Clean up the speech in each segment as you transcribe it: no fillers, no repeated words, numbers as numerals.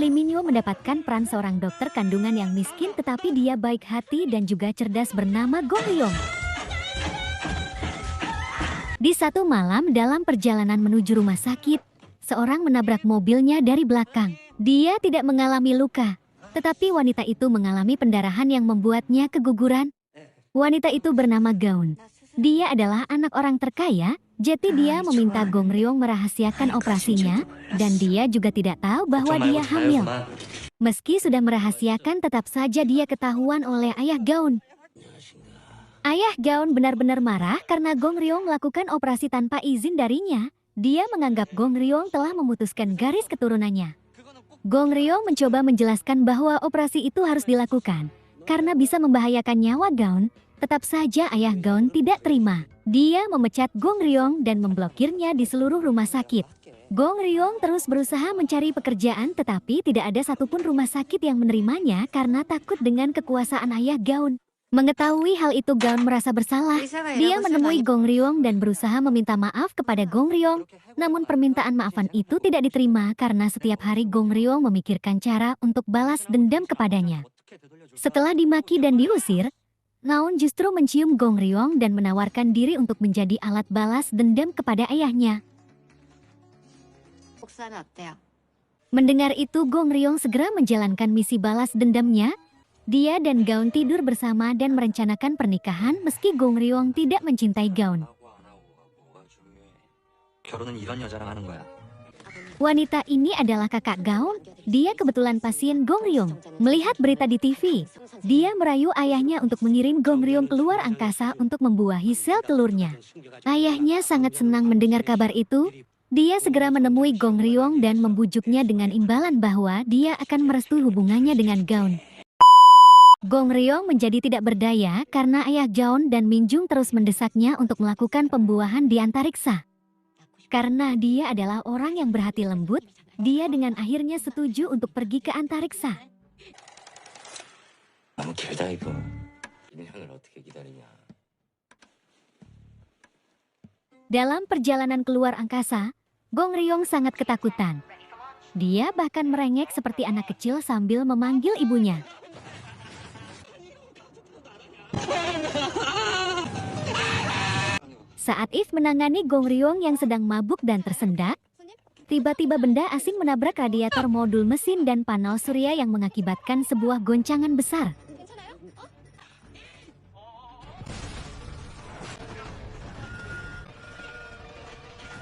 Lee Minyo mendapatkan peran seorang dokter kandungan yang miskin tetapi dia baik hati dan juga cerdas bernama Gong Ryong. Di satu malam dalam perjalanan menuju rumah sakit, seorang menabrak mobilnya dari belakang. Dia tidak mengalami luka, tetapi wanita itu mengalami pendarahan yang membuatnya keguguran. Wanita itu bernama Gaun. Dia adalah anak orang terkaya, jadi dia meminta Gong Ryong merahasiakan operasinya, dan dia juga tidak tahu bahwa dia hamil. Meski sudah merahasiakan, tetap saja dia ketahuan oleh ayah Gaun. Ayah Gaun benar-benar marah karena Gong Ryong melakukan operasi tanpa izin darinya. Dia menganggap Gong Ryong telah memutuskan garis keturunannya. Gong Ryong mencoba menjelaskan bahwa operasi itu harus dilakukan karena bisa membahayakan nyawa Gaun. Tetap saja ayah Gaun tidak terima. Dia memecat Gong Ryong dan memblokirnya di seluruh rumah sakit. Gong Ryong terus berusaha mencari pekerjaan tetapi tidak ada satupun rumah sakit yang menerimanya karena takut dengan kekuasaan ayah Gaun. Mengetahui hal itu Gaun merasa bersalah. Dia menemui Gong Ryong dan berusaha meminta maaf kepada Gong Ryong. Namun permintaan maafan itu tidak diterima karena setiap hari Gong Ryong memikirkan cara untuk balas dendam kepadanya. Setelah dimaki dan diusir, Naun justru mencium Gong Ryong dan menawarkan diri untuk menjadi alat balas dendam kepada ayahnya. Mendengar itu Gong Ryong segera menjalankan misi balas dendamnya. Dia dan Gaun tidur bersama dan merencanakan pernikahan meski Gong Ryong tidak mencintai Gaun. Wanita ini adalah kakak Gaun. Dia kebetulan pasien Gong Ryong. Melihat berita di TV, dia merayu ayahnya untuk mengirim Gong Ryong keluar angkasa untuk membuahi sel telurnya. Ayahnya sangat senang mendengar kabar itu. Dia segera menemui Gong Ryong dan membujuknya dengan imbalan bahwa dia akan merestui hubungannya dengan Gaun. Gong Ryong menjadi tidak berdaya karena ayah Gaun dan Minjung terus mendesaknya untuk melakukan pembuahan di antariksa. Karena dia adalah orang yang berhati lembut, dia dengan akhirnya setuju untuk pergi ke antariksa. Dalam perjalanan keluar angkasa, Gong Ryong sangat ketakutan. Dia bahkan merengek seperti anak kecil sambil memanggil ibunya. Saat If menangani Gong Ryong yang sedang mabuk dan tersendak, tiba-tiba benda asing menabrak radiator modul mesin dan panel surya yang mengakibatkan sebuah goncangan besar.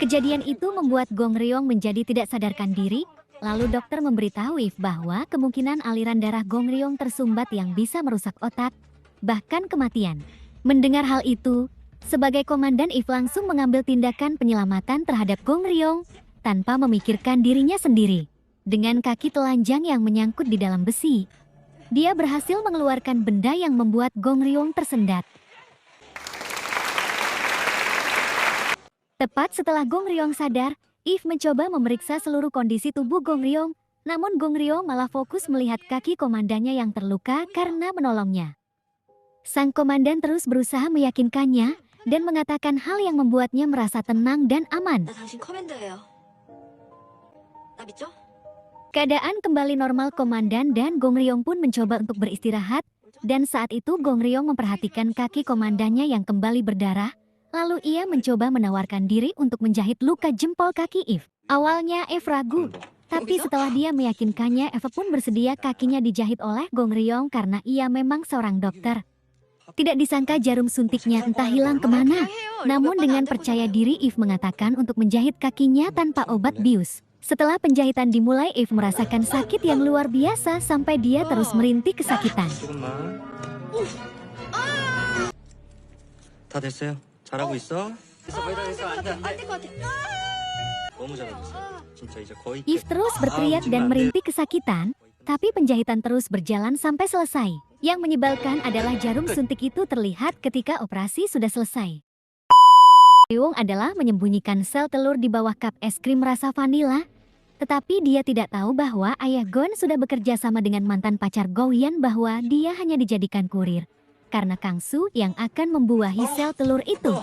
Kejadian itu membuat Gong Ryong menjadi tidak sadarkan diri, lalu dokter memberitahu If bahwa kemungkinan aliran darah Gong Ryong tersumbat yang bisa merusak otak, bahkan kematian. Mendengar hal itu, sebagai komandan If langsung mengambil tindakan penyelamatan terhadap Gong Ryong tanpa memikirkan dirinya sendiri. Dengan kaki telanjang yang menyangkut di dalam besi, dia berhasil mengeluarkan benda yang membuat Gong Ryong tersendat. Tepat setelah Gong Ryong sadar, If mencoba memeriksa seluruh kondisi tubuh Gong Ryong, namun Gong Ryong malah fokus melihat kaki komandannya yang terluka karena menolongnya. Sang komandan terus berusaha meyakinkannya dan mengatakan hal yang membuatnya merasa tenang dan aman. Keadaan kembali normal komandan dan Gong Ryong pun mencoba untuk beristirahat, dan saat itu Gong Ryong memperhatikan kaki komandannya yang kembali berdarah, lalu ia mencoba menawarkan diri untuk menjahit luka jempol kaki If. Awalnya If ragu, tapi setelah dia meyakinkannya, Eva pun bersedia kakinya dijahit oleh Gong Ryong karena ia memang seorang dokter. Tidak disangka jarum suntiknya entah hilang kemana. Namun dengan percaya diri If mengatakan untuk menjahit kakinya tanpa obat bius. Setelah penjahitan dimulai, If merasakan sakit yang luar biasa sampai dia terus merintih kesakitan. If terus berteriak dan merintih kesakitan, tapi penjahitan terus berjalan sampai selesai. Yang menyebalkan adalah jarum suntik itu terlihat ketika operasi sudah selesai. Ryong adalah menyembunyikan sel telur di bawah cup es krim rasa vanila. Tetapi dia tidak tahu bahwa ayah Gon sudah bekerja sama dengan mantan pacar Goyan bahwa dia hanya dijadikan kurir. Karena Kang Su yang akan membuahi sel telur itu.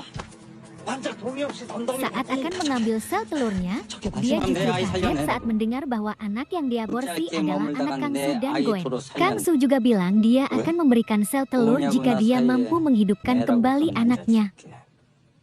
Saat akan mengambil sel telurnya, dia justru kaget saat mendengar bahwa anak yang diaborsi adalah anak Kangsu dan Goen. Kangsu juga bilang dia akan memberikan sel telur jika dia mampu menghidupkan kembali anaknya.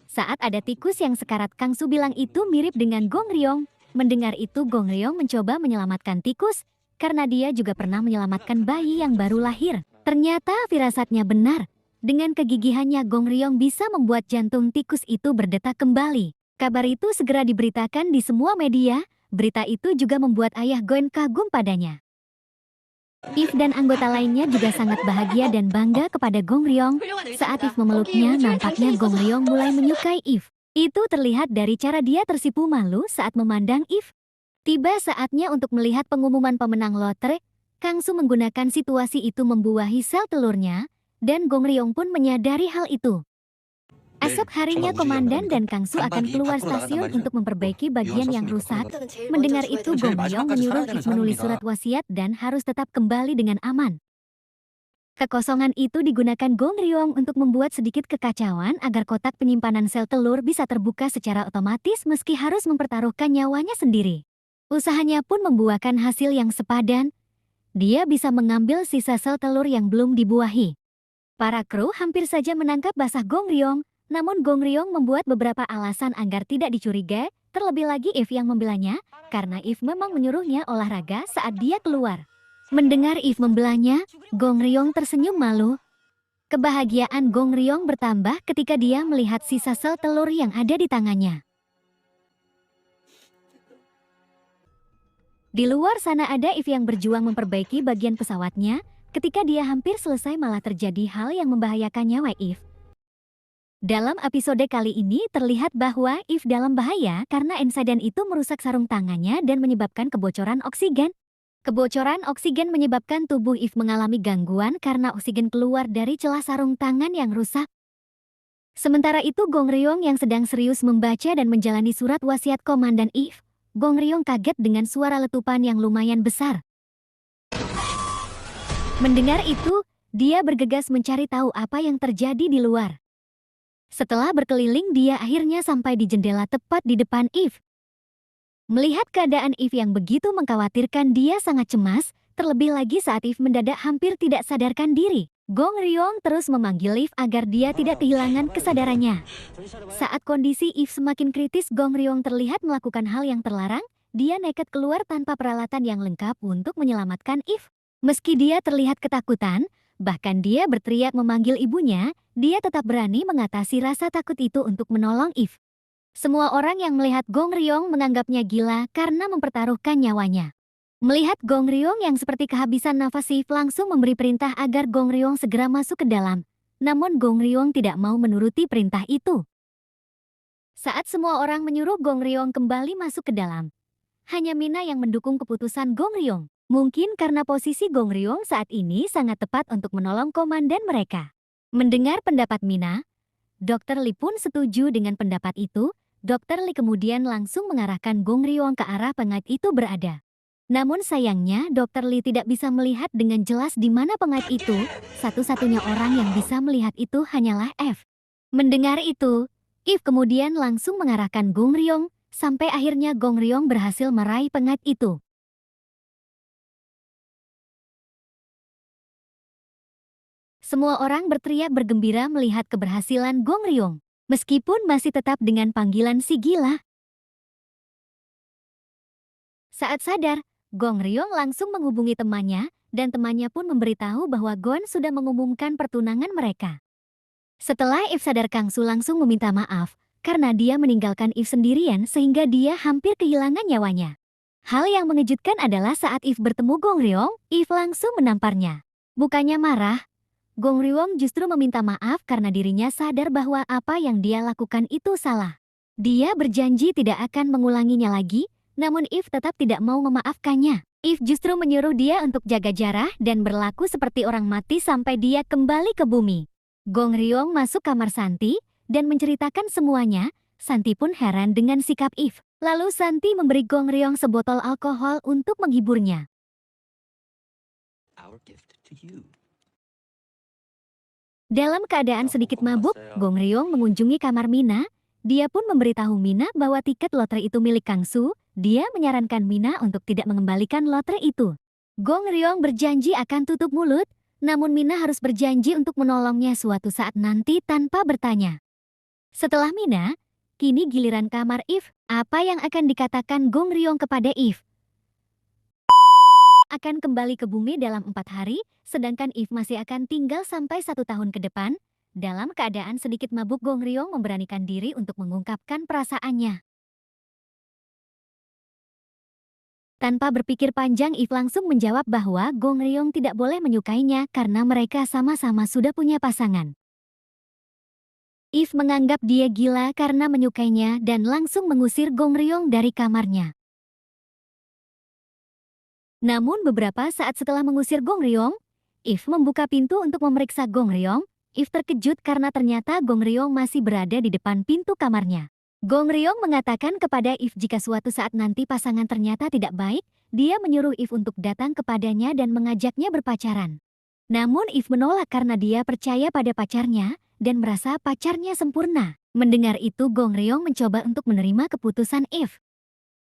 Saat ada tikus yang sekarat, Kangsu bilang itu mirip dengan Gong Ryong. Mendengar itu, Gong Ryong mencoba menyelamatkan tikus, karena dia juga pernah menyelamatkan bayi yang baru lahir. Ternyata firasatnya benar. Dengan kegigihannya, Gong Ryong bisa membuat jantung tikus itu berdetak kembali. Kabar itu segera diberitakan di semua media. Berita itu juga membuat ayah Goen kagum padanya. If dan anggota lainnya juga sangat bahagia dan bangga kepada Gong Ryong. Saat If memeluknya, nampaknya Gong Ryong mulai menyukai If. Itu terlihat dari cara dia tersipu malu saat memandang If. Tiba saatnya untuk melihat pengumuman pemenang lotre. Kangsu menggunakan situasi itu membuahi sel telurnya, dan Gong Ryong pun menyadari hal itu. Esok harinya Komandan dan Kangsu akan keluar stasiun untuk memperbaiki bagian yang rusak. Mendengar itu, Gong Ryong menyuruh If menulis surat wasiat dan harus tetap kembali dengan aman. Kekosongan itu digunakan Gong Ryong untuk membuat sedikit kekacauan agar kotak penyimpanan sel telur bisa terbuka secara otomatis meski harus mempertaruhkan nyawanya sendiri. Usahanya pun membuahkan hasil yang sepadan. Dia bisa mengambil sisa sel telur yang belum dibuahi. Para kru hampir saja menangkap basah Gong Ryong, namun Gong Ryong membuat beberapa alasan agar tidak dicurigai, terlebih lagi If yang membelanya, karena If memang menyuruhnya olahraga saat dia keluar. Mendengar If membelanya, Gong Ryong tersenyum malu. Kebahagiaan Gong Ryong bertambah ketika dia melihat sisa sel telur yang ada di tangannya. Di luar sana ada If yang berjuang memperbaiki bagian pesawatnya. Ketika dia hampir selesai, malah terjadi hal yang membahayakan nyawa If. Dalam episode kali ini terlihat bahwa If dalam bahaya karena insiden itu merusak sarung tangannya dan menyebabkan kebocoran oksigen. Kebocoran oksigen menyebabkan tubuh If mengalami gangguan karena oksigen keluar dari celah sarung tangan yang rusak. Sementara itu, Gong Ryong yang sedang serius membaca dan menjalani surat wasiat Komandan If. Gong Ryong kaget dengan suara letupan yang lumayan besar. Mendengar itu, dia bergegas mencari tahu apa yang terjadi di luar. Setelah berkeliling, dia akhirnya sampai di jendela tepat di depan If. Melihat keadaan If yang begitu mengkhawatirkan, dia sangat cemas, terlebih lagi saat If mendadak hampir tidak sadarkan diri. Gong Ryong terus memanggil If agar dia tidak kehilangan kesadarannya. Saat kondisi If semakin kritis, Gong Ryong terlihat melakukan hal yang terlarang. Dia nekat keluar tanpa peralatan yang lengkap untuk menyelamatkan If. Meski dia terlihat ketakutan, bahkan dia berteriak memanggil ibunya, dia tetap berani mengatasi rasa takut itu untuk menolong If. Semua orang yang melihat Gong Ryong menganggapnya gila karena mempertaruhkan nyawanya. Melihat Gong Ryong yang seperti kehabisan nafas, If langsung memberi perintah agar Gong Ryong segera masuk ke dalam. Namun Gong Ryong tidak mau menuruti perintah itu. Saat semua orang menyuruh Gong Ryong kembali masuk ke dalam, hanya Mina yang mendukung keputusan Gong Ryong. Mungkin karena posisi Gong Ryong saat ini sangat tepat untuk menolong komandan mereka. Mendengar pendapat Mina, Dr. Lee pun setuju dengan pendapat itu. Dr. Lee kemudian langsung mengarahkan Gong Ryong ke arah pengait itu berada. Namun sayangnya, Dr. Lee tidak bisa melihat dengan jelas di mana pengait itu. Satu-satunya orang yang bisa melihat itu hanyalah F. Mendengar itu, If kemudian langsung mengarahkan Gong Ryong, sampai akhirnya Gong Ryong berhasil meraih pengait itu. Semua orang berteriak bergembira melihat keberhasilan Gong Ryong, meskipun masih tetap dengan panggilan si gila. Saat sadar, Gong Ryong langsung menghubungi temannya, dan temannya pun memberitahu bahwa Gon sudah mengumumkan pertunangan mereka. Setelah If sadar, Kangsu langsung meminta maaf, karena dia meninggalkan If sendirian sehingga dia hampir kehilangan nyawanya. Hal yang mengejutkan adalah saat If bertemu Gong Ryong, If langsung menamparnya. Bukannya marah, Gong Ryong justru meminta maaf karena dirinya sadar bahwa apa yang dia lakukan itu salah. Dia berjanji tidak akan mengulanginya lagi, namun If tetap tidak mau memaafkannya. If justru menyuruh dia untuk jaga jarak dan berlaku seperti orang mati sampai dia kembali ke bumi. Gong Ryong masuk kamar Santi dan menceritakan semuanya. Santi pun heran dengan sikap If. Lalu Santi memberi Gong Ryong sebotol alkohol untuk menghiburnya. Dalam keadaan sedikit mabuk, Gong Ryong mengunjungi kamar Mina. Dia pun memberitahu Mina bahwa tiket lotre itu milik Kang Su. Dia menyarankan Mina untuk tidak mengembalikan lotre itu. Gong Ryong berjanji akan tutup mulut, namun Mina harus berjanji untuk menolongnya suatu saat nanti tanpa bertanya. Setelah Mina, kini giliran kamar If. Apa yang akan dikatakan Gong Ryong kepada If? Akan kembali ke bumi dalam 4 hari, sedangkan If masih akan tinggal sampai 1 tahun ke depan. Dalam keadaan sedikit mabuk, Gong Ryong memberanikan diri untuk mengungkapkan perasaannya. Tanpa berpikir panjang, If langsung menjawab bahwa Gong Ryong tidak boleh menyukainya karena mereka sama-sama sudah punya pasangan. If menganggap dia gila karena menyukainya dan langsung mengusir Gong Ryong dari kamarnya. Namun beberapa saat setelah mengusir Gong Ryong, If membuka pintu untuk memeriksa Gong Ryong. If terkejut karena ternyata Gong Ryong masih berada di depan pintu kamarnya. Gong Ryong mengatakan kepada If jika suatu saat nanti pasangan ternyata tidak baik, dia menyuruh If untuk datang kepadanya dan mengajaknya berpacaran. Namun If menolak karena dia percaya pada pacarnya dan merasa pacarnya sempurna. Mendengar itu, Gong Ryong mencoba untuk menerima keputusan If.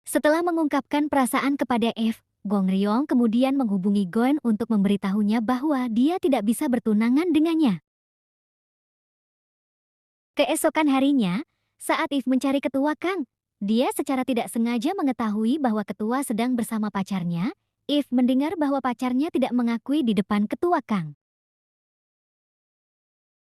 Setelah mengungkapkan perasaan kepada If, Gong Ryong kemudian menghubungi Goen untuk memberitahunya bahwa dia tidak bisa bertunangan dengannya. Keesokan harinya, saat If mencari ketua Kang, dia secara tidak sengaja mengetahui bahwa ketua sedang bersama pacarnya. If mendengar bahwa pacarnya tidak mengakui di depan ketua Kang.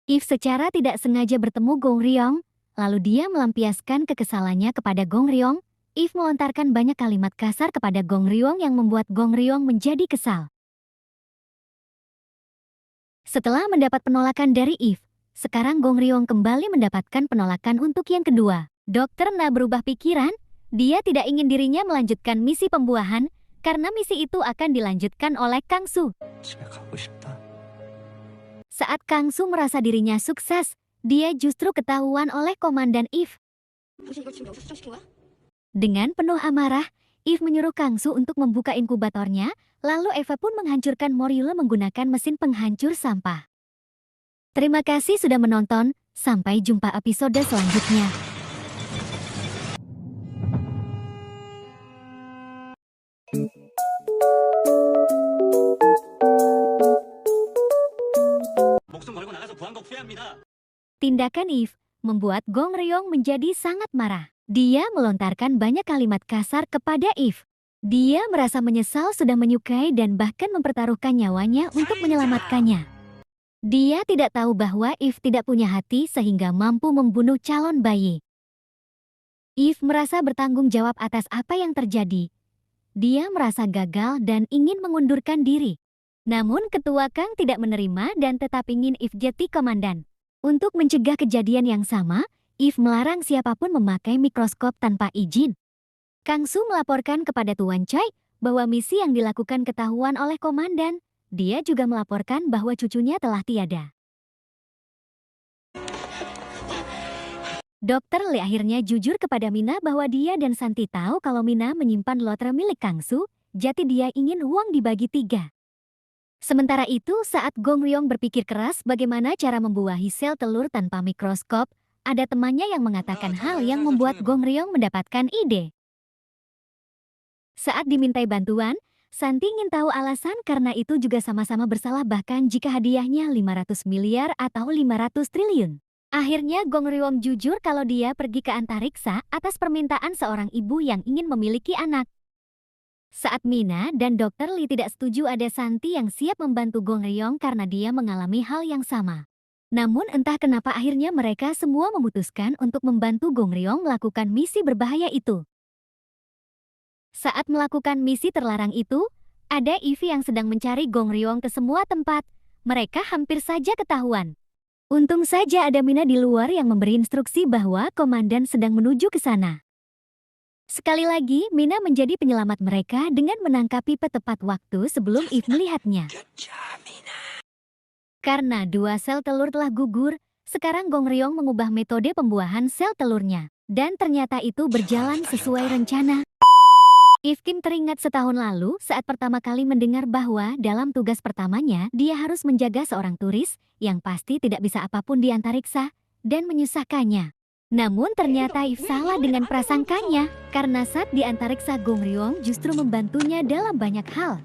If secara tidak sengaja bertemu Gong Ryong, lalu dia melampiaskan kekesalannya kepada Gong Ryong. If melontarkan banyak kalimat kasar kepada Gong Ryong yang membuat Gong Ryong menjadi kesal. Setelah mendapat penolakan dari If, sekarang Gong Ryong kembali mendapatkan penolakan untuk yang kedua. Dokter Na berubah pikiran, dia tidak ingin dirinya melanjutkan misi pembuahan, karena misi itu akan dilanjutkan oleh Kang Su. Saat Kang Su merasa dirinya sukses, dia justru ketahuan oleh Komandan If. Dengan penuh amarah, If menyuruh Kang Su untuk membuka inkubatornya, lalu Eva pun menghancurkan Moryule menggunakan mesin penghancur sampah. Terima kasih sudah menonton, sampai jumpa episode selanjutnya. Tindakan If membuat Gong Ryong menjadi sangat marah. Dia melontarkan banyak kalimat kasar kepada If. Dia merasa menyesal sudah menyukai dan bahkan mempertaruhkan nyawanya untuk menyelamatkannya. Dia tidak tahu bahwa If tidak punya hati sehingga mampu membunuh calon bayi. If merasa bertanggung jawab atas apa yang terjadi. Dia merasa gagal dan ingin mengundurkan diri. Namun ketua Kang tidak menerima dan tetap ingin If jadi komandan. Untuk mencegah kejadian yang sama, If melarang siapapun memakai mikroskop tanpa izin. Kang Su melaporkan kepada Tuan Choi bahwa misi yang dilakukan ketahuan oleh komandan. Dia juga melaporkan bahwa cucunya telah tiada. Dokter Lee akhirnya jujur kepada Mina bahwa dia dan Santi tahu kalau Mina menyimpan lotre milik Kang Su, jadi dia ingin uang dibagi 3. Sementara itu, saat Gong Ryong berpikir keras bagaimana cara membuahi sel telur tanpa mikroskop, ada temannya yang mengatakan hal yang membuat Gong Ryong mendapatkan ide. Saat dimintai bantuan, Santi ingin tahu alasan karena itu juga sama-sama bersalah bahkan jika hadiahnya 500 miliar atau 500 triliun. Akhirnya Gong Ryong jujur kalau dia pergi ke antariksa atas permintaan seorang ibu yang ingin memiliki anak. Saat Mina dan Dr. Lee tidak setuju ada Santi yang siap membantu Gong Ryong karena dia mengalami hal yang sama. Namun entah kenapa akhirnya mereka semua memutuskan untuk membantu Gong Ryong melakukan misi berbahaya itu. Saat melakukan misi terlarang itu, ada Ivy yang sedang mencari Gong Ryong ke semua tempat. Mereka hampir saja ketahuan. Untung saja ada Mina di luar yang memberi instruksi bahwa komandan sedang menuju ke sana. Sekali lagi, Mina menjadi penyelamat mereka dengan menangkap Pipe tepat waktu sebelum Eve melihatnya. Karena 2 sel telur telah gugur, sekarang Gong Ryong mengubah metode pembuahan sel telurnya. Dan ternyata itu berjalan sesuai rencana. Eve Kim teringat setahun lalu saat pertama kali mendengar bahwa dalam tugas pertamanya dia harus menjaga seorang turis yang pasti tidak bisa apapun di antariksa dan menyusahkannya. Namun ternyata If salah dengan prasangkanya, karena saat di antariksa Gong Ryong justru membantunya dalam banyak hal.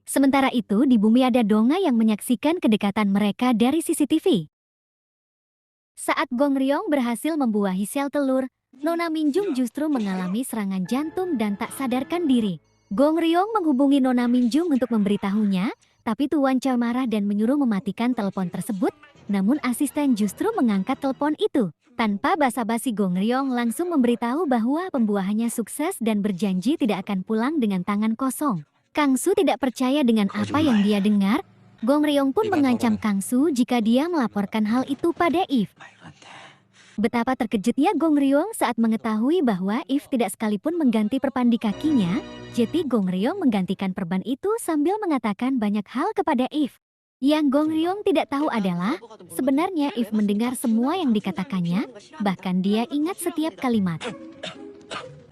Sementara itu di bumi ada Donga yang menyaksikan kedekatan mereka dari CCTV. Saat Gong Ryong berhasil membuahi sel telur, Nona Minjung justru mengalami serangan jantung dan tak sadarkan diri. Gong Ryong menghubungi Nona Minjung untuk memberitahunya, tapi Tuan Chow marah dan menyuruh mematikan telepon tersebut, namun asisten justru mengangkat telepon itu. Tanpa basa-basi Gong Ryong langsung memberitahu bahwa pembuahannya sukses dan berjanji tidak akan pulang dengan tangan kosong. Kang Su tidak percaya dengan apa yang dia dengar. Gong Ryong pun mengancam Kang Su jika dia melaporkan hal itu pada If. Betapa terkejutnya Gong Ryong saat mengetahui bahwa If tidak sekalipun mengganti perban di kakinya, jadi Gong Ryong menggantikan perban itu sambil mengatakan banyak hal kepada If. Yang Gong Ryong tidak tahu adalah, sebenarnya If mendengar semua yang dikatakannya, bahkan dia ingat setiap kalimat.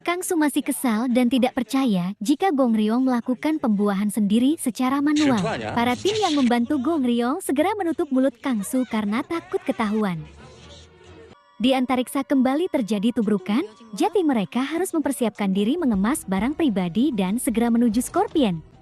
Kang Su masih kesal dan tidak percaya jika Gong Ryong melakukan pembuahan sendiri secara manual. Para tim yang membantu Gong Ryong segera menutup mulut Kang Su karena takut ketahuan. Di antariksa kembali terjadi tubrukan, jadi mereka harus mempersiapkan diri mengemas barang pribadi dan segera menuju Scorpion.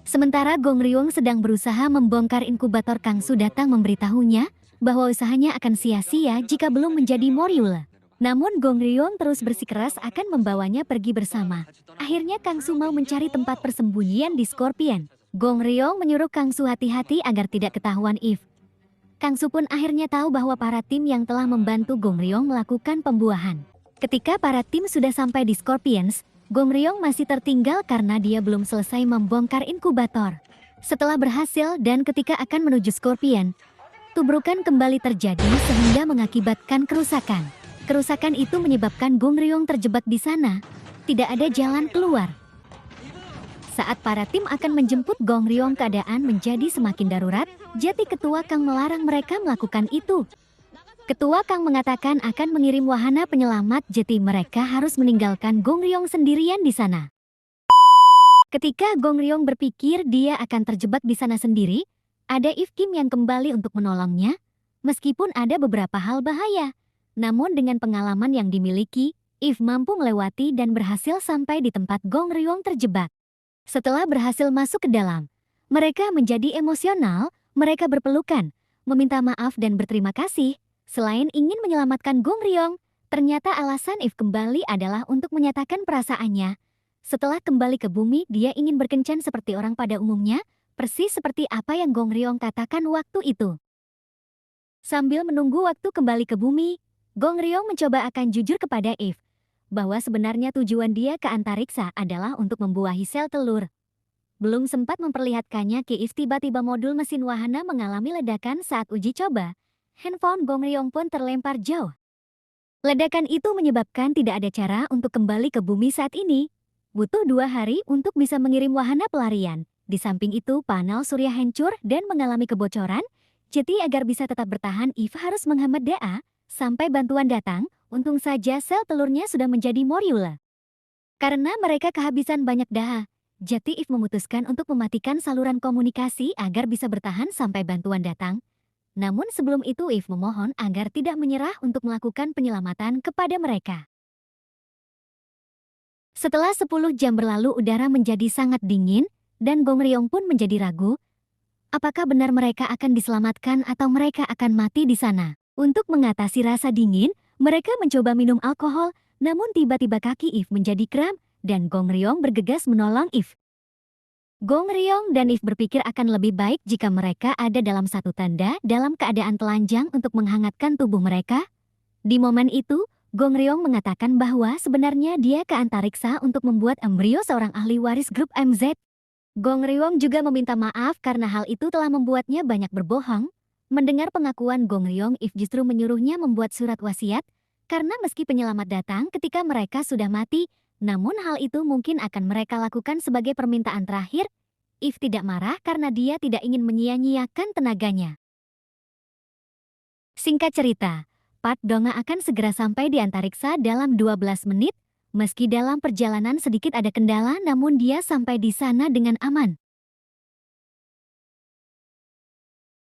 Sementara Gong Ryong sedang berusaha membongkar inkubator, Kang Su datang memberitahunya bahwa usahanya akan sia-sia jika belum menjadi Moryul. Namun Gong Ryong terus bersikeras akan membawanya pergi bersama. Akhirnya Kang Su mau mencari tempat persembunyian di Scorpion. Gong Ryong menyuruh Kang Su hati-hati agar tidak ketahuan If. Kang Su pun akhirnya tahu bahwa para tim yang telah membantu Gong Ryong melakukan pembuahan. Ketika para tim sudah sampai di Scorpions, Gong Ryong masih tertinggal karena dia belum selesai membongkar inkubator. Setelah berhasil dan ketika akan menuju Scorpion, tubrukan kembali terjadi sehingga mengakibatkan kerusakan. Kerusakan itu menyebabkan Gong Ryong terjebak di sana. Tidak ada jalan keluar. Saat para tim akan menjemput Gong Ryong, keadaan menjadi semakin darurat, jadi Ketua Kang melarang mereka melakukan itu. Ketua Kang mengatakan akan mengirim wahana penyelamat, jadi mereka harus meninggalkan Gong Ryong sendirian di sana. Ketika Gong Ryong berpikir dia akan terjebak di sana sendiri, ada If Kim yang kembali untuk menolongnya. Meskipun ada beberapa hal bahaya, namun dengan pengalaman yang dimiliki, If mampu melewati dan berhasil sampai di tempat Gong Ryong terjebak. Setelah berhasil masuk ke dalam, mereka menjadi emosional, mereka berpelukan, meminta maaf dan berterima kasih. Selain ingin menyelamatkan Gong Ryong, ternyata alasan If kembali adalah untuk menyatakan perasaannya. Setelah kembali ke bumi, dia ingin berkencan seperti orang pada umumnya, persis seperti apa yang Gong Ryong katakan waktu itu. Sambil menunggu waktu kembali ke bumi, Gong Ryong mencoba akan jujur kepada If, bahwa sebenarnya tujuan dia ke antariksa adalah untuk membuahi sel telur. Belum sempat memperlihatkannya ke If, tiba-tiba modul mesin wahana mengalami ledakan saat uji coba. Handphone Gong Ryong pun terlempar jauh. Ledakan itu menyebabkan tidak ada cara untuk kembali ke bumi saat ini. Butuh 2 hari untuk bisa mengirim wahana pelarian. Di samping itu panel surya hancur dan mengalami kebocoran. Jadi agar bisa tetap bertahan, If harus menghemat daya sampai bantuan datang. Untung saja sel telurnya sudah menjadi Moryul. Karena mereka kehabisan banyak daya, jadi If memutuskan untuk mematikan saluran komunikasi agar bisa bertahan sampai bantuan datang. Namun sebelum itu If memohon agar tidak menyerah untuk melakukan penyelamatan kepada mereka. Setelah 10 jam berlalu, udara menjadi sangat dingin dan Gong Ryong pun menjadi ragu. Apakah benar mereka akan diselamatkan atau mereka akan mati di sana? Untuk mengatasi rasa dingin, mereka mencoba minum alkohol, namun tiba-tiba kaki If menjadi kram dan Gong Ryong bergegas menolong If. Gong Ryong dan If berpikir akan lebih baik jika mereka ada dalam satu tenda dalam keadaan telanjang untuk menghangatkan tubuh mereka. Di momen itu, Gong Ryong mengatakan bahwa sebenarnya dia ke antariksa untuk membuat embrio seorang ahli waris grup MZ. Gong Ryong juga meminta maaf karena hal itu telah membuatnya banyak berbohong. Mendengar pengakuan Gong Ryong, If justru menyuruhnya membuat surat wasiat, karena meski penyelamat datang ketika mereka sudah mati, namun hal itu mungkin akan mereka lakukan sebagai permintaan terakhir. If tidak marah karena dia tidak ingin menyia-nyiakan tenaganya. Singkat cerita, Pat Donga akan segera sampai di antariksa dalam 12 menit, meski dalam perjalanan sedikit ada kendala namun dia sampai di sana dengan aman.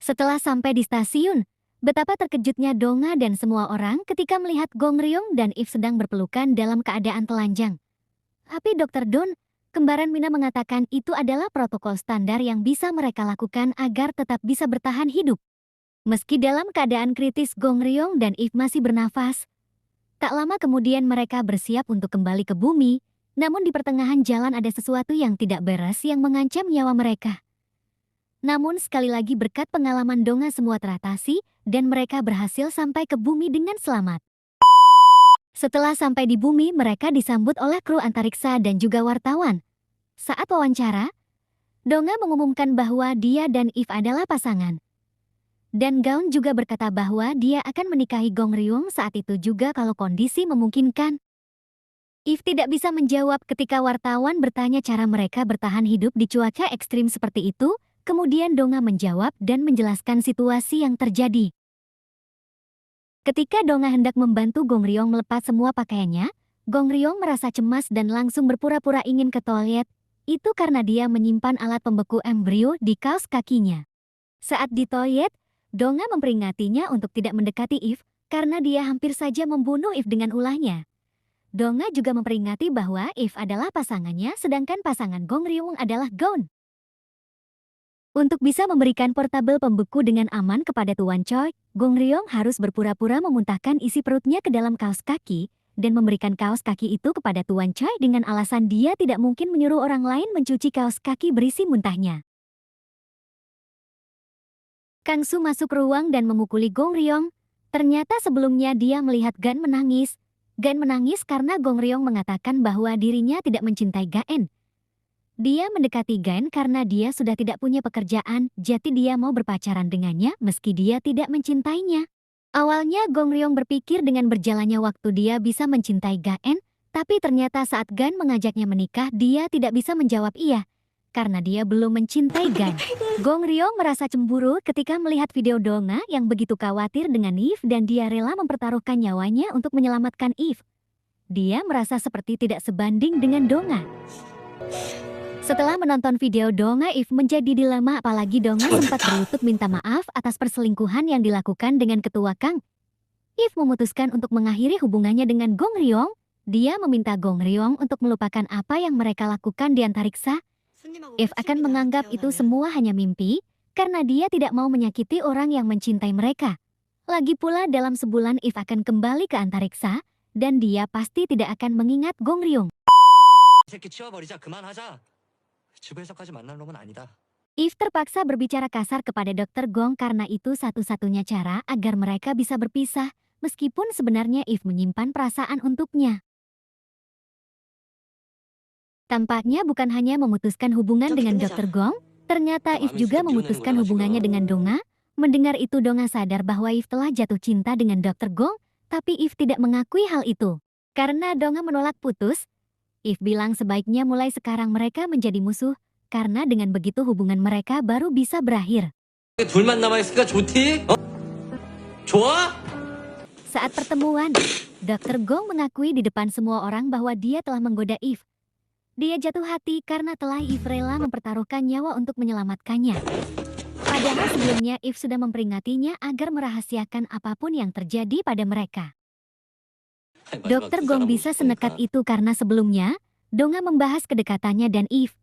Setelah sampai di stasiun, Betapa terkejutnya Donga dan semua orang ketika melihat Gong Ryong dan If sedang berpelukan dalam keadaan telanjang. Tapi Dr. Don, kembaran Mina mengatakan itu adalah protokol standar yang bisa mereka lakukan agar tetap bisa bertahan hidup. Meski dalam keadaan kritis Gong Ryong dan If masih bernafas, tak lama kemudian mereka bersiap untuk kembali ke bumi, namun di pertengahan jalan ada sesuatu yang tidak beres yang mengancam nyawa mereka. Namun sekali lagi berkat pengalaman Donga semua teratasi dan mereka berhasil sampai ke bumi dengan selamat. Setelah sampai di bumi, mereka disambut oleh kru antariksa dan juga wartawan. Saat wawancara, Donga mengumumkan bahwa dia dan If adalah pasangan. Dan Gaun juga berkata bahwa dia akan menikahi Gong Ryong saat itu juga kalau kondisi memungkinkan. If tidak bisa menjawab ketika wartawan bertanya cara mereka bertahan hidup di cuaca ekstrim seperti itu. Kemudian Donga menjawab dan menjelaskan situasi yang terjadi. Ketika Donga hendak membantu Gong Ryong melepas semua pakaiannya, Gong Ryong merasa cemas dan langsung berpura-pura ingin ke toilet. Itu karena dia menyimpan alat pembeku embrio di kaos kakinya. Saat di toilet, Donga memperingatinya untuk tidak mendekati If karena dia hampir saja membunuh If dengan ulahnya. Donga juga memperingati bahwa If adalah pasangannya sedangkan pasangan Gong Ryong adalah Gaun. Untuk bisa memberikan portabel pembeku dengan aman kepada Tuan Choi, Gong Ryong harus berpura-pura memuntahkan isi perutnya ke dalam kaos kaki dan memberikan kaos kaki itu kepada Tuan Choi dengan alasan dia tidak mungkin menyuruh orang lain mencuci kaos kaki berisi muntahnya. Kang Su masuk ruang dan memukuli Gong Ryong. Ternyata sebelumnya dia melihat Gan menangis. Gan menangis karena Gong Ryong mengatakan bahwa dirinya tidak mencintai Gan. Dia mendekati Gan karena dia sudah tidak punya pekerjaan, jadi dia mau berpacaran dengannya meski dia tidak mencintainya. Awalnya Gong Ryong berpikir dengan berjalannya waktu dia bisa mencintai Gan, tapi ternyata saat Gan mengajaknya menikah dia tidak bisa menjawab iya, karena dia belum mencintai Gan. Gong Ryong merasa cemburu ketika melihat video Donga yang begitu khawatir dengan If dan dia rela mempertaruhkan nyawanya untuk menyelamatkan If. Dia merasa seperti tidak sebanding dengan Donga. Setelah menonton video Donga, If menjadi dilema apalagi Donga sempat berlutut minta maaf atas perselingkuhan yang dilakukan dengan ketua Kang. If memutuskan untuk mengakhiri hubungannya dengan Gong Ryong. Dia meminta Gong Ryong untuk melupakan apa yang mereka lakukan di antariksa. If akan menganggap itu semua hanya mimpi, karena dia tidak mau menyakiti orang yang mencintai mereka. Lagi pula dalam sebulan If akan kembali ke antariksa, dan dia pasti tidak akan mengingat Gong Ryong. If terpaksa berbicara kasar kepada Dr. Gong karena itu satu-satunya cara agar mereka bisa berpisah, meskipun sebenarnya If menyimpan perasaan untuknya. Tampaknya bukan hanya memutuskan hubungan dengan Dr. Gong, ternyata If juga memutuskan hubungannya dengan Donga. Mendengar itu Donga sadar bahwa If telah jatuh cinta dengan Dr. Gong, tapi If tidak mengakui hal itu. Karena Donga menolak putus, If bilang sebaiknya mulai sekarang mereka menjadi musuh, karena dengan begitu hubungan mereka baru bisa berakhir. Saat pertemuan, Dr. Gong mengakui di depan semua orang bahwa dia telah menggoda If. Dia jatuh hati karena telah If rela mempertaruhkan nyawa untuk menyelamatkannya. Padahal sebelumnya If sudah memperingatinya agar merahasiakan apapun yang terjadi pada mereka. Dr. Gong bisa senekat itu karena sebelumnya, Donga membahas kedekatannya dan If.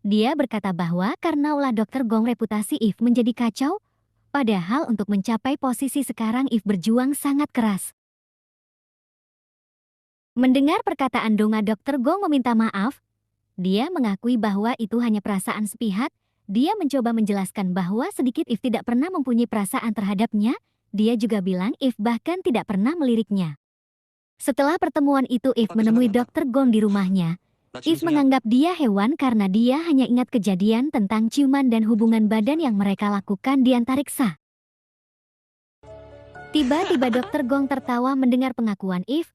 Dia berkata bahwa karena ulah Dr. Gong reputasi If menjadi kacau, padahal untuk mencapai posisi sekarang If berjuang sangat keras. Mendengar perkataan Donga, Dr. Gong meminta maaf. Dia mengakui bahwa itu hanya perasaan sepihak. Dia mencoba menjelaskan bahwa sedikit If tidak pernah mempunyai perasaan terhadapnya. Dia juga bilang If bahkan tidak pernah meliriknya. Setelah pertemuan itu If menemui Dr. Gong di rumahnya. If menganggap dia hewan karena dia hanya ingat kejadian tentang ciuman dan hubungan badan yang mereka lakukan di antariksa. Tiba-tiba Dr. Gong tertawa mendengar pengakuan If.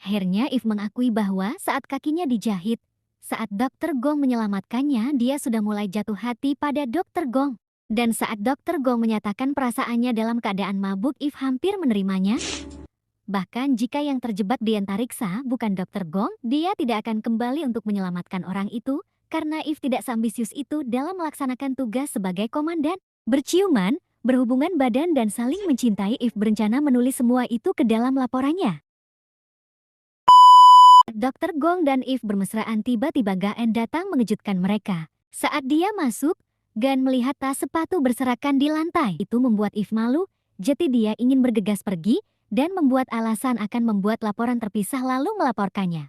Akhirnya If mengakui bahwa saat kakinya dijahit, saat Dr. Gong menyelamatkannya dia sudah mulai jatuh hati pada Dr. Gong. Dan saat Dr. Gong menyatakan perasaannya dalam keadaan mabuk If hampir menerimanya. Bahkan jika yang terjebak di antariksa bukan Dr. Gong, dia tidak akan kembali untuk menyelamatkan orang itu, karena If tidak seambisius itu dalam melaksanakan tugas sebagai komandan. Berciuman, berhubungan badan dan saling mencintai. If berencana menulis semua itu ke dalam laporannya. Dr. Gong dan If bermesraan, tiba-tiba Gan datang mengejutkan mereka. Saat dia masuk, Gan melihat tas sepatu berserakan di lantai. Itu membuat If malu, jadi dia ingin bergegas pergi dan membuat alasan akan membuat laporan terpisah lalu melaporkannya.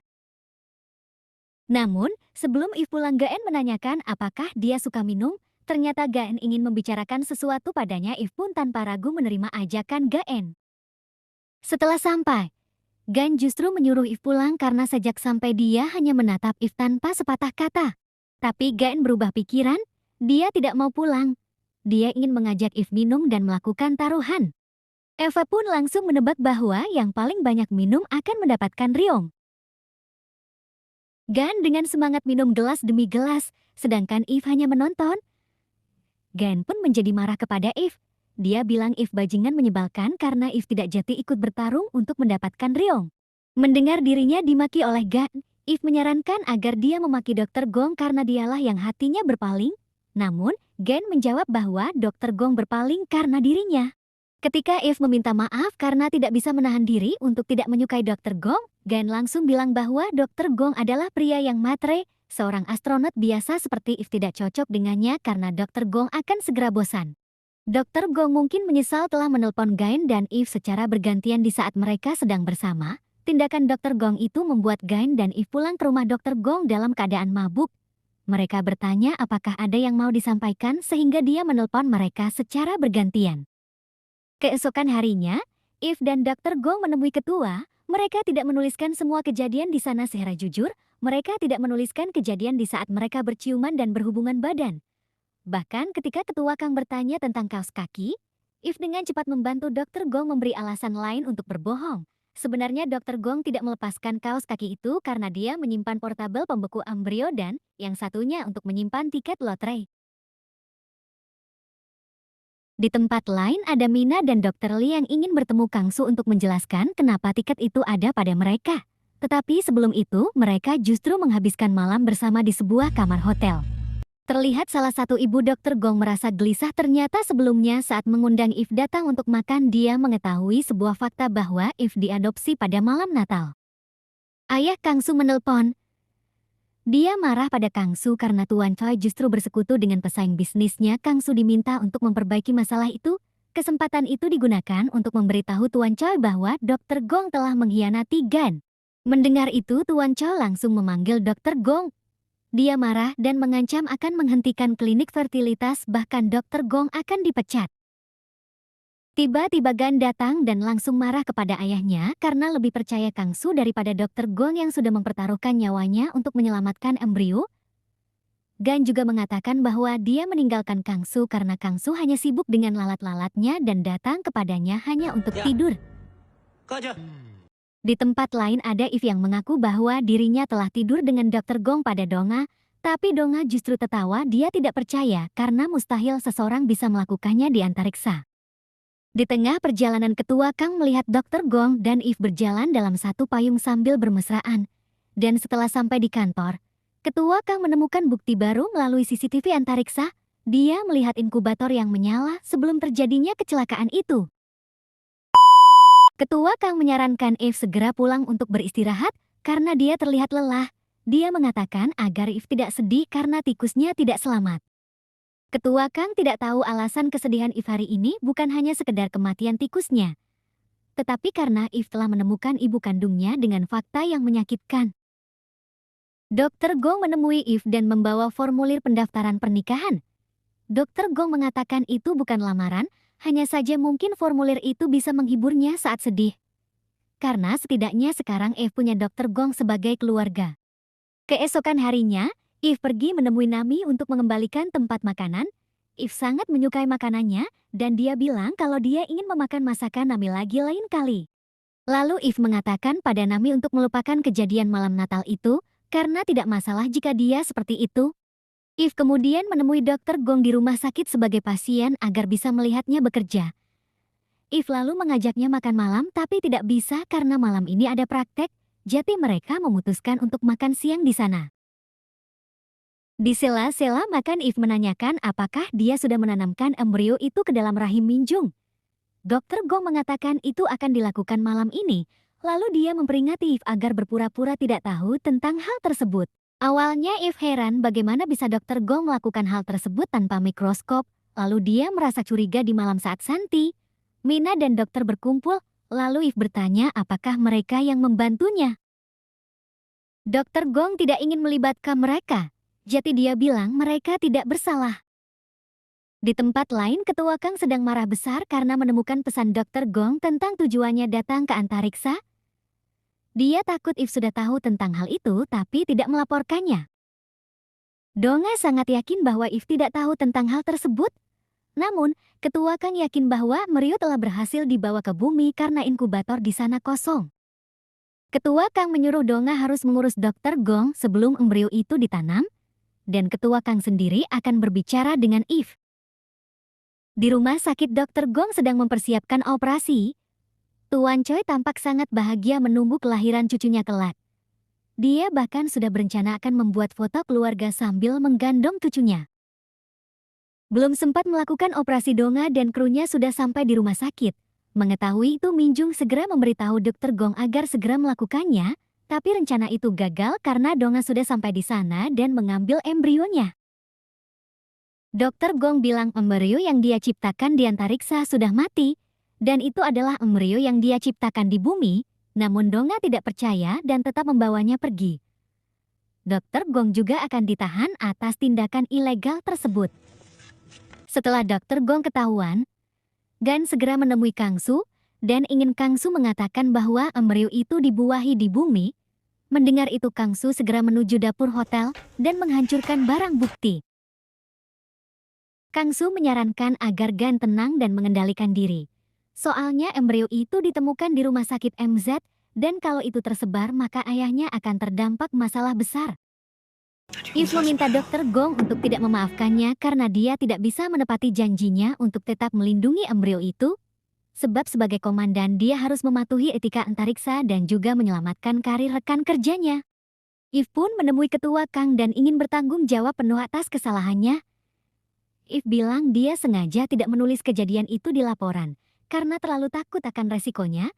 Namun, sebelum If pulang, Gan menanyakan apakah dia suka minum. Ternyata Gan ingin membicarakan sesuatu padanya. If pun tanpa ragu menerima ajakan Gan. Setelah sampai, Gan justru menyuruh If pulang karena sejak sampai dia hanya menatap If tanpa sepatah kata. Tapi Gan berubah pikiran, dia tidak mau pulang. Dia ingin mengajak If minum dan melakukan taruhan. Eva pun langsung menebak bahwa yang paling banyak minum akan mendapatkan Ryong. Gan dengan semangat minum gelas demi gelas, sedangkan If hanya menonton. Gan pun menjadi marah kepada If. Dia bilang If bajingan menyebalkan karena If tidak jadi ikut bertarung untuk mendapatkan Ryong. Mendengar dirinya dimaki oleh Gan, If menyarankan agar dia memaki Dr. Gong karena dialah yang hatinya berpaling. Namun, Gan menjawab bahwa Dr. Gong berpaling karena dirinya. Ketika If meminta maaf karena tidak bisa menahan diri untuk tidak menyukai Dr. Gong, Gan langsung bilang bahwa Dr. Gong adalah pria yang matre, seorang astronot biasa seperti If tidak cocok dengannya karena Dr. Gong akan segera bosan. Dr. Gong mungkin menyesal telah menelpon Gan dan If secara bergantian di saat mereka sedang bersama. Tindakan Dr. Gong itu membuat Gan dan If pulang ke rumah Dr. Gong dalam keadaan mabuk. Mereka bertanya apakah ada yang mau disampaikan sehingga dia menelpon mereka secara bergantian. Keesokan harinya, If dan Dr. Gong menemui ketua. Mereka tidak menuliskan semua kejadian di sana secara jujur. Mereka tidak menuliskan kejadian di saat mereka berciuman dan berhubungan badan. Bahkan ketika ketua Kang bertanya tentang kaos kaki, If dengan cepat membantu Dr. Gong memberi alasan lain untuk berbohong. Sebenarnya Dr. Gong tidak melepaskan kaos kaki itu karena dia menyimpan portabel pembeku embrio dan yang satunya untuk menyimpan tiket lotre. Di tempat lain ada Mina dan Dr. Lee yang ingin bertemu Kang Su untuk menjelaskan kenapa tiket itu ada pada mereka. Tetapi sebelum itu, mereka justru menghabiskan malam bersama di sebuah kamar hotel. Terlihat salah satu ibu Dr. Gong merasa gelisah. Ternyata sebelumnya saat mengundang If datang untuk makan, dia mengetahui sebuah fakta bahwa If diadopsi pada malam Natal. Ayah Kang Su menelpon. Dia marah pada Kang Su karena Tuan Choi justru bersekutu dengan pesaing bisnisnya. Kang Su diminta untuk memperbaiki masalah itu. Kesempatan itu digunakan untuk memberitahu Tuan Choi bahwa Dr. Gong telah mengkhianati Gan. Mendengar itu, Tuan Choi langsung memanggil Dr. Gong. Dia marah dan mengancam akan menghentikan klinik fertilitas, bahkan Dr. Gong akan dipecat. Tiba-tiba Gan datang dan langsung marah kepada ayahnya karena lebih percaya Kang Su daripada Dr. Gong yang sudah mempertaruhkan nyawanya untuk menyelamatkan embrio. Gan juga mengatakan bahwa dia meninggalkan Kang Su karena Kang Su hanya sibuk dengan lalat-lalatnya dan datang kepadanya hanya untuk tidur. Di tempat lain ada If yang mengaku bahwa dirinya telah tidur dengan Dr. Gong pada Donga, tapi Donga justru tertawa. Dia tidak percaya karena mustahil seseorang bisa melakukannya di antariksa. Di tengah perjalanan, ketua Kang melihat Dr. Gong dan If berjalan dalam satu payung sambil bermesraan. Dan setelah sampai di kantor, ketua Kang menemukan bukti baru melalui CCTV antariksa. Dia melihat inkubator yang menyala sebelum terjadinya kecelakaan itu. Ketua Kang menyarankan If segera pulang untuk beristirahat karena dia terlihat lelah. Dia mengatakan agar If tidak sedih karena tikusnya tidak selamat. Ketua Kang tidak tahu alasan kesedihan If hari ini bukan hanya sekedar kematian tikusnya, tetapi karena If telah menemukan ibu kandungnya dengan fakta yang menyakitkan. Dr. Gong menemui If dan membawa formulir pendaftaran pernikahan. Dr. Gong mengatakan itu bukan lamaran, hanya saja mungkin formulir itu bisa menghiburnya saat sedih. Karena setidaknya sekarang If punya Dr. Gong sebagai keluarga. Keesokan harinya, If pergi menemui Nami untuk mengembalikan tempat makanan. If sangat menyukai makanannya, dan dia bilang kalau dia ingin memakan masakan Nami lagi lain kali. Lalu If mengatakan pada Nami untuk melupakan kejadian malam Natal itu, karena tidak masalah jika dia seperti itu. If kemudian menemui Dr. Gong di rumah sakit sebagai pasien agar bisa melihatnya bekerja. If lalu mengajaknya makan malam tapi tidak bisa karena malam ini ada praktek, jadi mereka memutuskan untuk makan siang di sana. Di sela-sela makan, Eve menanyakan apakah dia sudah menanamkan embrio itu ke dalam rahim Minjung. Dokter Gong mengatakan itu akan dilakukan malam ini, lalu dia memperingati Eve agar berpura-pura tidak tahu tentang hal tersebut. Awalnya Eve heran bagaimana bisa Dokter Gong melakukan hal tersebut tanpa mikroskop, lalu dia merasa curiga di malam saat Santi, Mina dan dokter berkumpul, lalu Eve bertanya apakah mereka yang membantunya. Dokter Gong tidak ingin melibatkan mereka, jadi dia bilang mereka tidak bersalah. Di tempat lain, Ketua Kang sedang marah besar karena menemukan pesan Dokter Gong tentang tujuannya datang ke antariksa. Dia takut Eve sudah tahu tentang hal itu tapi tidak melaporkannya. Donga sangat yakin bahwa Eve tidak tahu tentang hal tersebut. Namun, Ketua Kang yakin bahwa Meriu telah berhasil dibawa ke bumi karena inkubator di sana kosong. Ketua Kang menyuruh Donga harus mengurus Dokter Gong sebelum embrio itu ditanam, dan Ketua Kang sendiri akan berbicara dengan Eve. Di rumah sakit, Dokter Gong sedang mempersiapkan operasi. Tuan Choi tampak sangat bahagia menunggu kelahiran cucunya kelak. Dia bahkan sudah berencana akan membuat foto keluarga sambil menggandong cucunya. Belum sempat melakukan operasi, Donga dan krunya sudah sampai di rumah sakit. Mengetahui itu, Minjung segera memberitahu Dokter Gong agar segera melakukannya, tapi rencana itu gagal karena Donga sudah sampai di sana dan mengambil embrionya. Dokter Gong bilang embrio yang dia ciptakan di antariksa sudah mati, dan itu adalah embrio yang dia ciptakan di bumi, namun Donga tidak percaya dan tetap membawanya pergi. Dokter Gong juga akan ditahan atas tindakan ilegal tersebut. Setelah Dokter Gong ketahuan, Gan segera menemui Kang Su, dan ingin Kang Su mengatakan bahwa embrio itu dibuahi di bumi. Mendengar itu, Kang Su segera menuju dapur hotel dan menghancurkan barang bukti. Kang Su menyarankan agar Gan tenang dan mengendalikan diri. Soalnya embrio itu ditemukan di rumah sakit MZ, dan kalau itu tersebar maka ayahnya akan terdampak masalah besar. Eve meminta Dokter Gong untuk tidak memaafkannya karena dia tidak bisa menepati janjinya untuk tetap melindungi embrio itu, sebab sebagai komandan dia harus mematuhi etika antariksa dan juga menyelamatkan karir rekan kerjanya. Eve pun menemui Ketua Kang dan ingin bertanggung jawab penuh atas kesalahannya. Eve bilang dia sengaja tidak menulis kejadian itu di laporan, karena terlalu takut akan resikonya.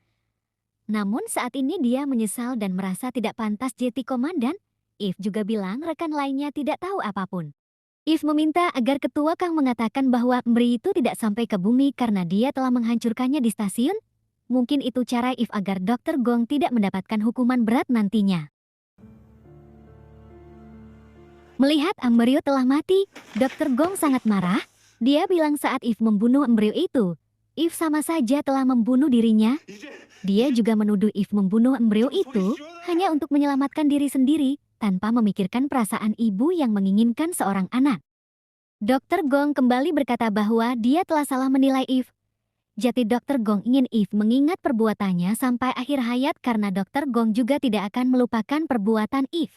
Namun saat ini dia menyesal dan merasa tidak pantas jadi komandan. Eve juga bilang rekan lainnya tidak tahu apapun. Eve meminta agar Ketua Kang mengatakan bahwa embrio itu tidak sampai ke bumi karena dia telah menghancurkannya di stasiun. Mungkin itu cara Eve agar Dokter Gong tidak mendapatkan hukuman berat nantinya. Melihat embrio telah mati, Dokter Gong sangat marah. Dia bilang saat Eve membunuh embrio itu, Eve sama saja telah membunuh dirinya. Dia juga menuduh Eve membunuh embrio itu hanya untuk menyelamatkan diri sendiri, tanpa memikirkan perasaan ibu yang menginginkan seorang anak. Dokter Gong kembali berkata bahwa dia telah salah menilai Eve. Jadi Dokter Gong ingin Eve mengingat perbuatannya sampai akhir hayat karena Dokter Gong juga tidak akan melupakan perbuatan Eve.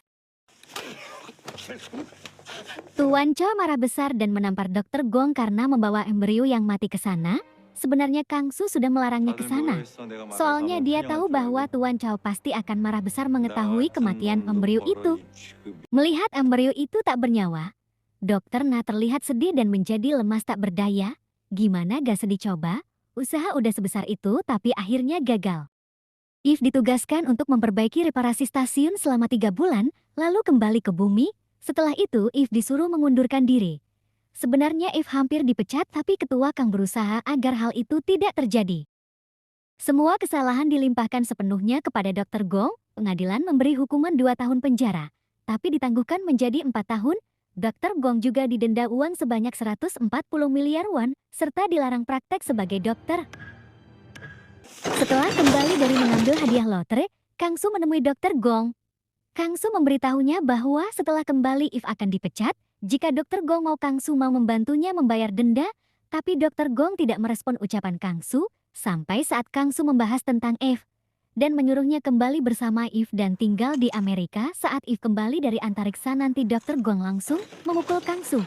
Tuan Cho marah besar dan menampar Dokter Gong karena membawa embrio yang mati ke sana. Sebenarnya Kang Su sudah melarangnya ke sana. Soalnya dia tahu bahwa Tuan Cho pasti akan marah besar mengetahui kematian embrio itu. Melihat embrio itu tak bernyawa, Dokter Na terlihat sedih dan menjadi lemas tak berdaya. Gimana gak sedih coba? Usaha udah sebesar itu tapi akhirnya gagal. Eve ditugaskan untuk memperbaiki reparasi stasiun selama 3 bulan, lalu kembali ke bumi. Setelah itu Eve disuruh mengundurkan diri. Sebenarnya Eve hampir dipecat tapi Ketua Kang berusaha agar hal itu tidak terjadi. Semua kesalahan dilimpahkan sepenuhnya kepada Dokter Gong. Pengadilan memberi hukuman 2 tahun penjara, tapi ditangguhkan menjadi 4 tahun. Dokter Gong juga didenda uang sebanyak 140 miliar won, serta dilarang praktek sebagai dokter. Setelah kembali dari mengambil hadiah lotre, Kang Su menemui Dokter Gong. Kang Su memberitahunya bahwa setelah kembali Eve akan dipecat, jika Dokter Gong mau Kang Su mau membantunya membayar denda, tapi Dokter Gong tidak merespon ucapan Kang Su, sampai saat Kang Su membahas tentang Eve, dan menyuruhnya kembali bersama Eve dan tinggal di Amerika. Saat Eve kembali dari antariksa nanti Dokter Gong langsung memukul Kang Su.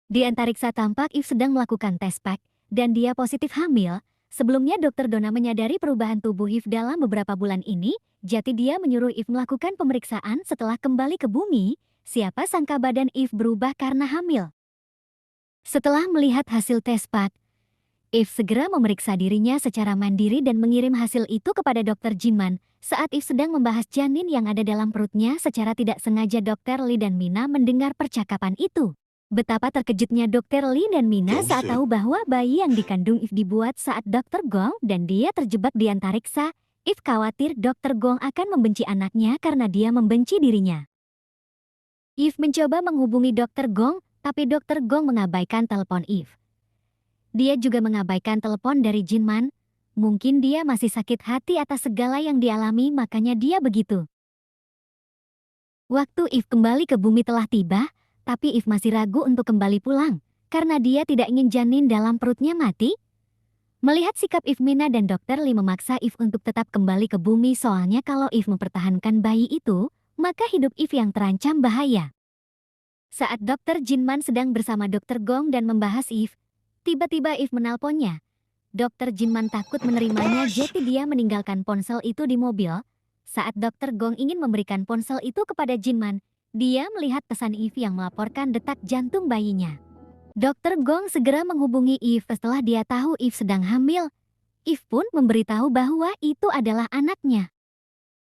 Di antariksa tampak Eve sedang melakukan tes pack, dan dia positif hamil. Sebelumnya Dokter Dona menyadari perubahan tubuh Eve dalam beberapa bulan ini, jadi dia menyuruh Eve melakukan pemeriksaan setelah kembali ke bumi. Siapa sangka badan Eve berubah karena hamil. Setelah melihat hasil tes PAD, Eve segera memeriksa dirinya secara mandiri dan mengirim hasil itu kepada Dr. Jinman. Saat Eve sedang membahas janin yang ada dalam perutnya, secara tidak sengaja Dr. Lee dan Mina mendengar percakapan itu. Betapa terkejutnya Dr. Lee dan Mina saat tahu bahwa bayi yang dikandung Eve dibuat saat Dr. Gong dan dia terjebak di antariksa. Eve khawatir Dr. Gong akan membenci anaknya karena dia membenci dirinya. Eve mencoba menghubungi Dr. Gong, tapi Dr. Gong mengabaikan telepon Eve. Dia juga mengabaikan telepon dari Jinman. Mungkin dia masih sakit hati atas segala yang dialami, makanya dia begitu. Waktu Eve kembali ke bumi telah tiba, tapi Eve masih ragu untuk kembali pulang, karena dia tidak ingin janin dalam perutnya mati. Melihat sikap Eve, Mina dan Dr. Lee memaksa Eve untuk tetap kembali ke bumi, soalnya kalau Eve mempertahankan bayi itu, maka hidup Eve yang terancam bahaya. Saat Dr. Jinman sedang bersama Dr. Gong dan membahas Eve, tiba-tiba Eve menelponnya. Dr. Jinman takut menerimanya, jadi dia meninggalkan ponsel itu di mobil. Saat Dr. Gong ingin memberikan ponsel itu kepada Jinman, dia melihat pesan Eve yang melaporkan detak jantung bayinya. Dr. Gong segera menghubungi Eve setelah dia tahu Eve sedang hamil. Eve pun memberitahu bahwa itu adalah anaknya.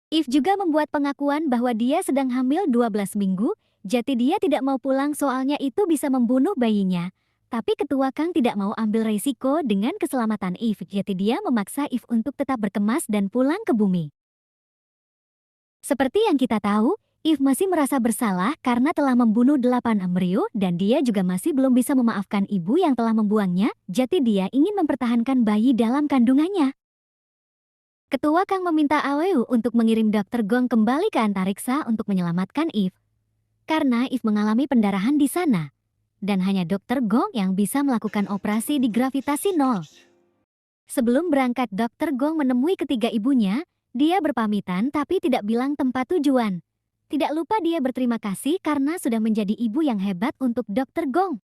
Eve juga membuat pengakuan bahwa dia sedang hamil 12 minggu, jadi dia tidak mau pulang soalnya itu bisa membunuh bayinya. Tapi ketua Kang tidak mau ambil resiko dengan keselamatan Eve, jadi dia memaksa Eve untuk tetap berkemas dan pulang ke bumi. Seperti yang kita tahu, Eve masih merasa bersalah karena telah membunuh 8 embrio dan dia juga masih belum bisa memaafkan ibu yang telah membuangnya, jadi dia ingin mempertahankan bayi dalam kandungannya. Ketua Kang meminta Aweu untuk mengirim Dr. Gong kembali ke antariksa untuk menyelamatkan Eve. Karena Eve mengalami pendarahan di sana. Dan hanya Dr. Gong yang bisa melakukan operasi di gravitasi nol. Sebelum berangkat, Dr. Gong menemui ketiga ibunya. Dia berpamitan tapi tidak bilang tempat tujuan. Tidak lupa dia berterima kasih karena sudah menjadi ibu yang hebat untuk Dr. Gong.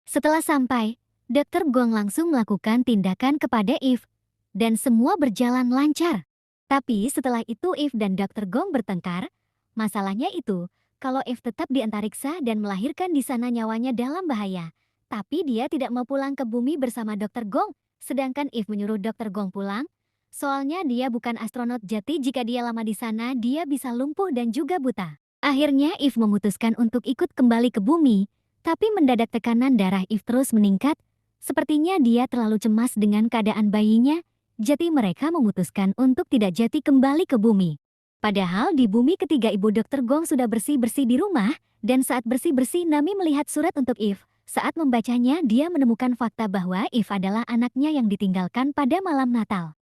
Setelah sampai, Dr. Gong langsung melakukan tindakan kepada Eve. Dan semua berjalan lancar. Tapi setelah itu Eve dan Dr. Gong bertengkar. Masalahnya itu, kalau Eve tetap di antariksa dan melahirkan di sana nyawanya dalam bahaya. Tapi dia tidak mau pulang ke bumi bersama Dr. Gong. Sedangkan Eve menyuruh Dr. Gong pulang. Soalnya dia bukan astronot, jadi jika dia lama di sana dia bisa lumpuh dan juga buta. Akhirnya Eve memutuskan untuk ikut kembali ke bumi. Tapi mendadak tekanan darah Eve terus meningkat. Sepertinya dia terlalu cemas dengan keadaan bayinya. Jadi mereka memutuskan untuk tidak jadi kembali ke bumi. Padahal di bumi ketiga ibu Dr. Gong sudah bersih-bersih di rumah, dan saat bersih-bersih Nami melihat surat untuk Eve. Saat membacanya dia menemukan fakta bahwa Eve adalah anaknya yang ditinggalkan pada malam Natal.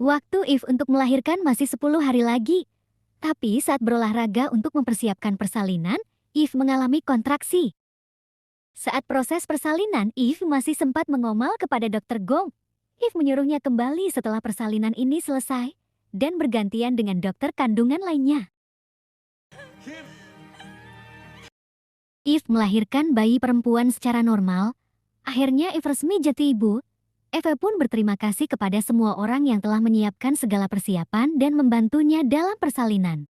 Waktu Eve untuk melahirkan masih 10 hari lagi. Tapi saat berolahraga untuk mempersiapkan persalinan, Eve mengalami kontraksi. Saat proses persalinan, Eve masih sempat mengomel kepada Dr. Gong. Eve menyuruhnya kembali setelah persalinan ini selesai dan bergantian dengan dokter kandungan lainnya. Eve melahirkan bayi perempuan secara normal. Akhirnya Eve resmi jadi ibu. Eve pun berterima kasih kepada semua orang yang telah menyiapkan segala persiapan dan membantunya dalam persalinan.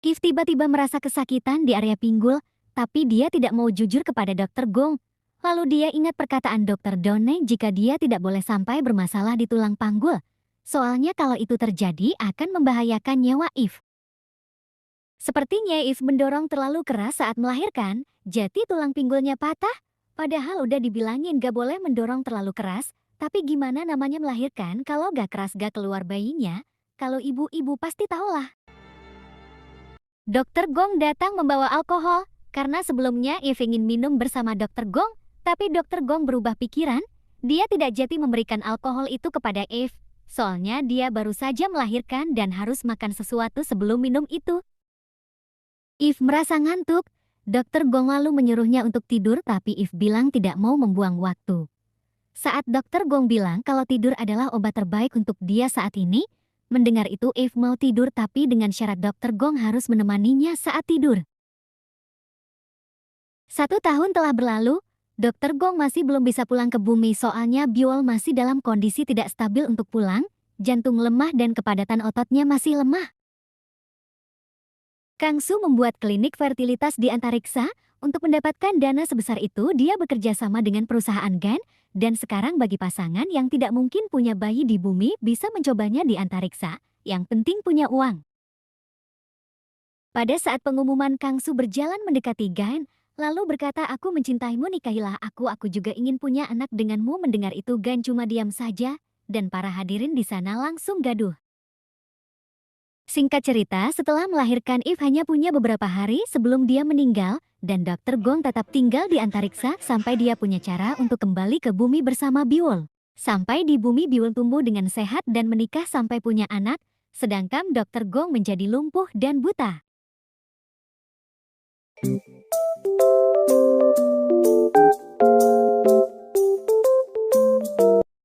Eve tiba-tiba merasa kesakitan di area pinggul, tapi dia tidak mau jujur kepada Dr. Gong. Lalu dia ingat perkataan Dr. Done jika dia tidak boleh sampai bermasalah di tulang panggul. Soalnya kalau itu terjadi akan membahayakan nyawa Eve. Sepertinya Eve mendorong terlalu keras saat melahirkan, jadi tulang pinggulnya patah. Padahal udah dibilangin gak boleh mendorong terlalu keras, tapi gimana namanya melahirkan kalau gak keras gak keluar bayinya? Kalau ibu-ibu pasti tahulah. Dr. Gong datang membawa alkohol, karena sebelumnya Eve ingin minum bersama Dr. Gong. Tapi Dr. Gong berubah pikiran, dia tidak jadi memberikan alkohol itu kepada Eve. Soalnya dia baru saja melahirkan dan harus makan sesuatu sebelum minum itu. Eve merasa ngantuk. Dr. Gong lalu menyuruhnya untuk tidur tapi Eve bilang tidak mau membuang waktu. Saat Dr. Gong bilang kalau tidur adalah obat terbaik untuk dia saat ini, mendengar itu Eve mau tidur tapi dengan syarat Dr. Gong harus menemaninya saat tidur. 1 tahun telah berlalu. Dr. Gong masih belum bisa pulang ke bumi soalnya Biol masih dalam kondisi tidak stabil untuk pulang. jantung lemah dan kepadatan ototnya masih lemah. Kang Su membuat klinik fertilitas di antariksa. Untuk mendapatkan dana sebesar itu, dia bekerja sama dengan perusahaan GAN, dan sekarang bagi pasangan yang tidak mungkin punya bayi di bumi bisa mencobanya di antariksa. Yang penting punya uang. Pada saat pengumuman, Kang Su berjalan mendekati GAN, lalu berkata, "Aku mencintaimu, nikahilah aku juga ingin punya anak denganmu." Mendengar itu GAN cuma diam saja, dan para hadirin di sana langsung gaduh. Singkat cerita, setelah melahirkan Eve hanya punya beberapa hari sebelum dia meninggal, dan Dr. Gong tetap tinggal di antariksa sampai dia punya cara untuk kembali ke bumi bersama Biol. Sampai di bumi, Biol tumbuh dengan sehat dan menikah sampai punya anak, sedangkan Dr. Gong menjadi lumpuh dan buta.